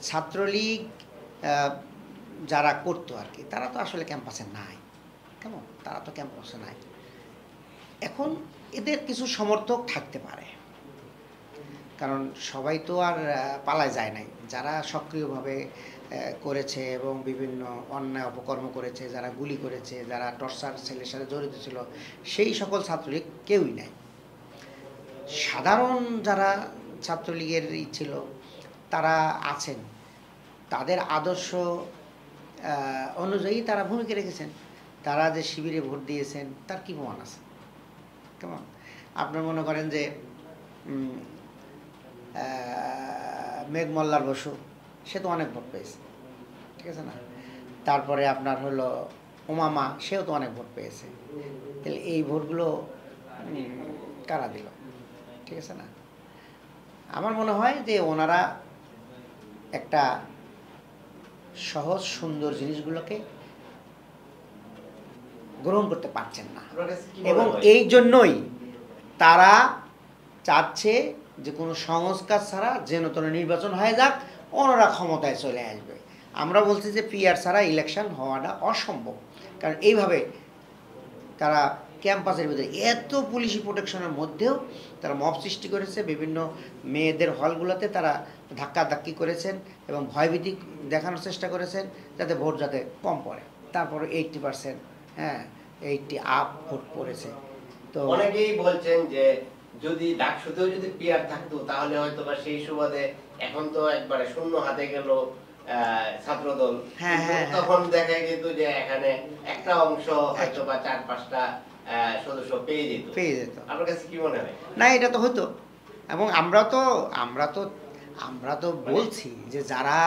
ছাত্রলীগ যারা করতো আর কি, তারা তো আসলে ক্যাম্পাসে নাই, কেমন, তারা তো ক্যাম্পাসে নাই। এখন এদের কিছু সমর্থক থাকতে পারে, কারণ সবাই তো আর পালায় যায় নাই। যারা সক্রিয়ভাবে করেছে এবং বিভিন্ন অন্যায় অপকর্ম করেছে, যারা গুলি করেছে, যারা টর্চার ছেলের সাথে জড়িত ছিল, সেই সকল ছাত্রলীগ কেউই নাই। সাধারণ যারা ছাত্রলীগের ছিল তারা আছেন, তাদের আদর্শ অনুযায়ী তারা ভূমিকা রেখেছেন। তারা যে শিবিরে ভোট দিয়েছেন তার কী প্রমাণ আছে? কেমন, আপনার মনে করেন যে মেঘ মল্লার বসু, সে তো অনেক ভোট পেয়েছে, ঠিক আছে না? তারপরে আপনার হলো ওমামা, সেও তো অনেক ভোট পেয়েছে। তাহলে এই ভোটগুলো কারা দিল? ঠিক আছে না? আমার মনে হয় যে ওনারা একটা সহজ সুন্দর জিনিসগুলোকে গ্রহণ করতে পারছেন না, এবং এই জন্যই তারা চাচ্ছে যে কোনো সংস্কার ছাড়া যেন তেন নির্বাচন হয়ে যাক, ওনারা ক্ষমতায় চলে আসবে। আমরা বলছি যে পিআর ছাড়া ইলেকশন হওয়াটা অসম্ভব, কারণ এইভাবে তারা ক্যাম্পাসের ভিতরে এত পুলিশি প্রোটেকশনের মধ্যেও তারা মব সৃষ্টি করেছে। বিভিন্ন মেয়েদের হলগুলোতে তারা ধাক্কাধাক্কি করেছেন এবং ভয়ভীতি দেখানোর চেষ্টা করেছেন যাতে ভোট যাতে কম পড়ে। তারপরে 80%, হ্যাঁ 80 আপ ভোট পড়েছে। তো অনেকেই বলছেন যে যদি ডাকসুতেও যদি পিআর থাকতো তাহলে হয়তো বা সেই সুবাদে, এখন তো একবারে শূন্য হাতে গেল ছাত্রদল, তখন দেখা যেত যে এখানে একটা অংশ হয়তো বা 4-5টা সদস্য পেয়ে যেত। আপনার কাছে কি মনে হয়? না, এটা তো হতো, এবং আমরা তো বলছি যে যারা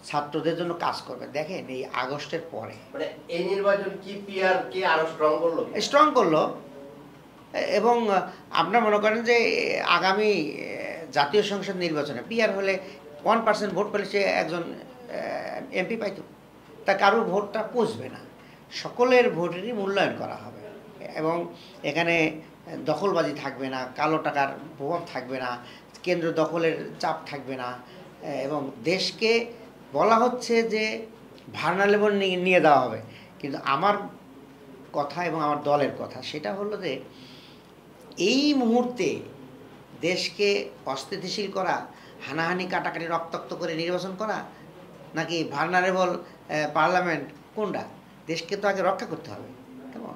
ছাত্রদের জন্য কাজ করবে, দেখেন এই আগস্টের পরে মানে এই নির্বাচন কি পিআর কে আরো স্ট্রং করলো, এবং আপনারা মনে করেন যে আগামী জাতীয় সংসদ নির্বাচনে পিআর হলে 1% ভোট পেলে সে একজন এমপি পাইতো, তা কারোর ভোটটা পচবে না, সকলের ভোটেরই মূল্যায়ন করা হবে, এবং এখানে দখলবাজি থাকবে না, কালো টাকার প্রভাব থাকবে না, কেন্দ্র দখলের চাপ থাকবে না, এবং দেশকে বলা হচ্ছে যে ভার্নালেবল নিয়ে দেওয়া হবে। কিন্তু আমার কথা এবং আমার দলের কথা সেটা হলো যে এই মুহূর্তে দেশকে অস্থিতিশীল করা, হানাহানি কাটাকাটি রক্তাক্ত করে নির্বাচন করা, নাকি ভার্নারেবল পার্লামেন্ট, কোনটা? দেশকে তো আগে রক্ষা করতে হবে, কেমন?